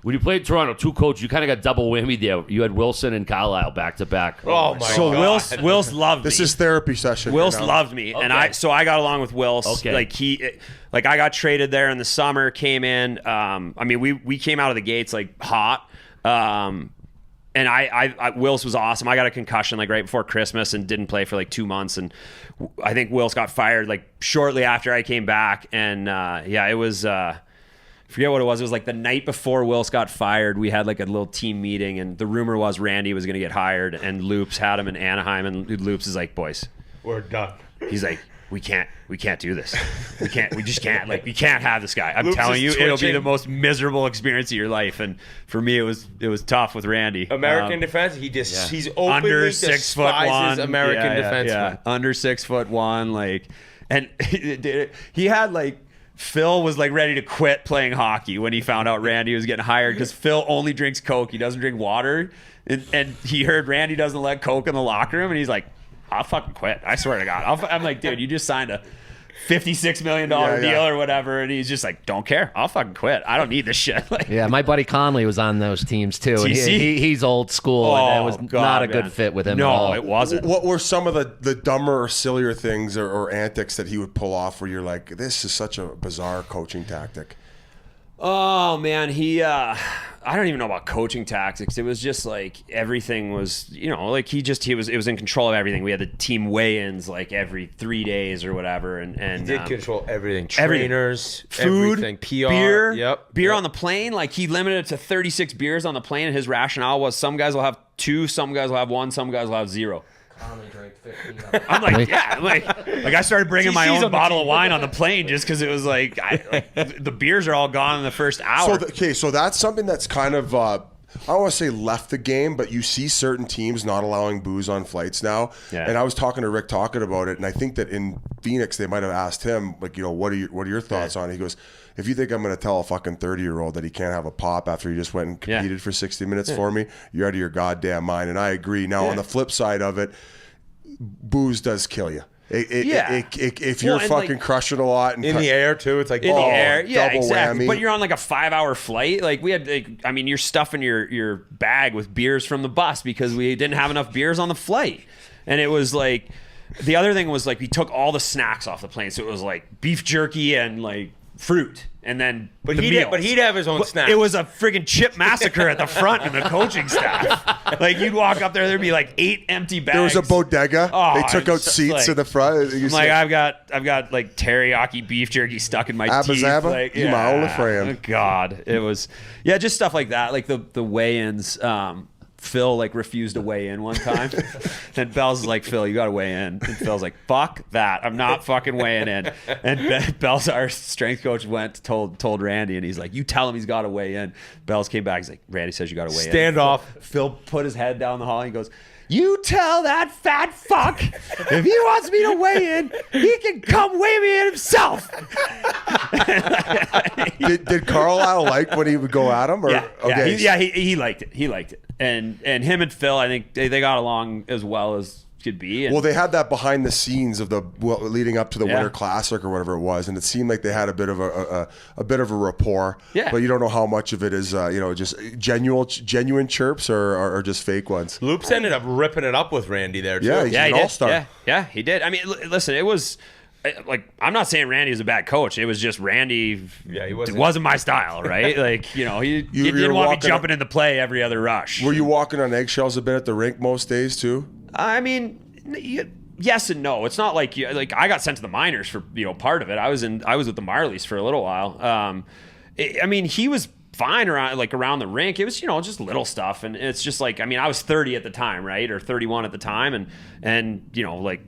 when you played Toronto, two coaches, you kind of got double whammy there. You had Wilson and Carlyle back to back. Oh my God. So Will's loved me. This is therapy session. Will's loved me, and I got along with Will. Okay. I got traded there in the summer. Came in. We came out of the gates like hot. And Wills was awesome. I got a concussion like right before Christmas and didn't play for like 2 months. And I think Wills got fired like shortly after I came back. And it was. I forget what it was. It was like the night before Wills got fired. We had like a little team meeting, and the rumor was Randy was going to get hired, and Loops had him in Anaheim, and Loops is like, boys, we're done. He's like, we can't do this. We just can't. Like, we can't have this guy. I'm Loops telling you, twitching. it'll be the most miserable experience of your life. And for me, it was tough with Randy. American defense. He's openly under despises 6'1" American defensemen. Yeah. Under 6'1", like, and he had like. Phil was like ready to quit playing hockey when he found out Randy was getting hired because Phil only drinks Coke. He doesn't drink water. And he heard Randy doesn't let Coke in the locker room, and he's like, I'll fucking quit. I swear to God. I'm like, dude, you just signed a $56 million deal or whatever. And he's just like, don't care. I'll fucking quit. I don't need this shit. Like, yeah, my buddy Conley was on those teams too. And he's old school, and it was not a good fit with him at all. No, it wasn't. What were some of the dumber or sillier things or antics that he would pull off where you're like, this is such a bizarre coaching tactic? Oh man, I don't even know about coaching tactics. It was just like everything was, like it was in control of everything. We had the team weigh-ins like every 3 days or whatever, and he did control everything. Everything. Trainers, food, everything, PR, beer, beer on the plane. Like he limited it to 36 beers on the plane, and his rationale was some guys will have 2, some guys will have 1, some guys will have 0. I'm like, yeah, like I started bringing my own bottle of wine on the plane just because it was like, the beers are all gone in the first hour. So that's something that's kind of I don't want to say left the game, but you see certain teams not allowing booze on flights now. Yeah. And I was talking to Rick Tocchet about it, and I think that in Phoenix they might have asked him, like, what are your thoughts on it? He goes, if you think I'm going to tell a fucking 30-year-old that he can't have a pop after he just went and competed for 60 minutes for me, you're out of your goddamn mind. And I agree. Now, on the flip side of it, booze does kill you. If you're fucking crushing a lot and in the air too, it's like in the air, double exactly. whammy. But you're on like a 5-hour flight. Like we had, you're stuffing your bag with beers from the bus because we didn't have enough beers on the flight, and it was like the other thing was like we took all the snacks off the plane, so it was like beef jerky and like fruit. And then he'd have his own snacks. It was a friggin' chip massacre at the front and the coaching staff. Like you'd walk up there, there'd be like 8 empty bags. There was a bodega. They took out seats in the front. I'm like, I've got like teriyaki beef jerky stuck in my teeth. Like, oh God, it was just stuff like that. Like the weigh-ins. Phil like refused to weigh in one time, and Bell's like, Phil, you got to weigh in. And Phil's like, fuck that, I'm not fucking weighing in. And Bell's our strength coach told Randy, and he's like, you tell him he's got to weigh in. Bell's came back, he's like, Randy says you got to weigh in. Stand off. Phil put his head down the hall and he goes, you tell that fat fuck if he wants me to weigh in, he can come weigh me in himself. Did Carlyle like when he would go at him? Or? He liked it. He liked it. And him and Phil, I think they got along as well as could be. Well, they had that behind the scenes of leading up to the Winter Classic or whatever it was, and it seemed like they had a bit of a rapport. Yeah. But you don't know how much of it is just genuine chirps or just fake ones. Loops ended up ripping it up with Randy there too. Yeah, he's an all-star. Yeah, he did. I mean, listen, it was like, I'm not saying Randy was a bad coach. It was just Randy. Yeah, he wasn't my style, right? Like, he didn't want me jumping into play every other rush. Were you walking on eggshells a bit at the rink most days too? I mean, yes and no. It's not like I got sent to the minors for part of it. I was with the Marlies for a little while. I mean, he was fine around the rink. It was just little stuff, and it's just like, I mean, I was 30 at the time, right, or 31 at the time, and like,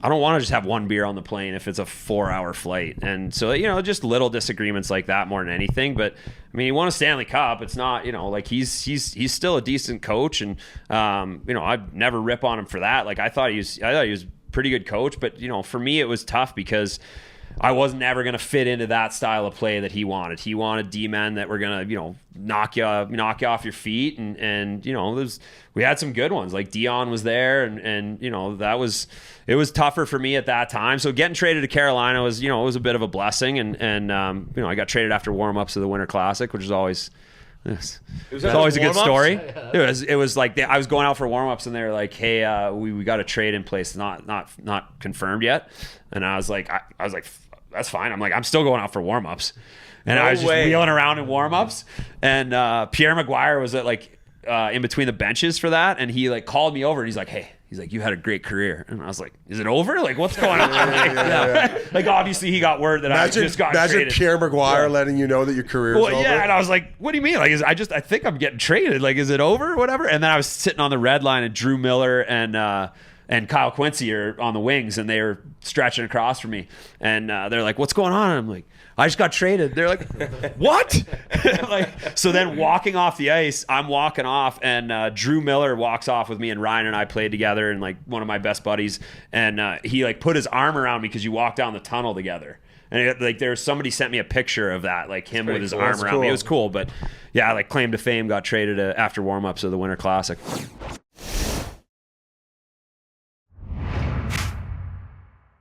I don't want to just have one beer on the plane if it's a 4-hour flight. And so, just little disagreements like that more than anything. But I mean, he won a Stanley Cup. It's not, like he's still a decent coach. And, I'd never rip on him for that. Like I thought he was a pretty good coach, but for me, it was tough because I was never going to fit into that style of play that he wanted. He wanted D-men that were going to, knock you off your feet. And we had some good ones. Like Dion was there, and it was tougher for me at that time. So getting traded to Carolina was, it was a bit of a blessing. And I got traded after warm-ups of the Winter Classic, which is always It's always a good story. It was like I was going out for warm-ups and they were like, "Hey, we got a trade in place, not confirmed yet." And I was like, "That's fine." I'm like, "I'm still going out for warm-ups," and I was just wheeling around in warm-ups. And Pierre Maguire was at in between the benches for that, and he like called me over and he's like, "Hey." He's like, "You had a great career." And I was like, "Is it over? Like, what's going on?" Like, obviously, he got word that I just got traded. Imagine Pierre Maguire letting you know that your career is over. Yeah, and I was like, "What do you mean? Like, I think I'm getting traded. Like, is it over or whatever?" And then I was sitting on the red line, and Drew Miller and Kyle Quincy are on the wings, and they were stretching across from me. And they're like, "What's going on?" And I'm like, "I just got traded." They're like, "What?" So then walking off the ice, I'm walking off, and Drew Miller walks off with me, and Ryan and I played together, and like one of my best buddies, and he like put his arm around me because you walk down the tunnel together. And somebody sent me a picture of that, like him with his arm around me. It was cool, but yeah, like claim to fame, got traded after warm-ups of the Winter Classic.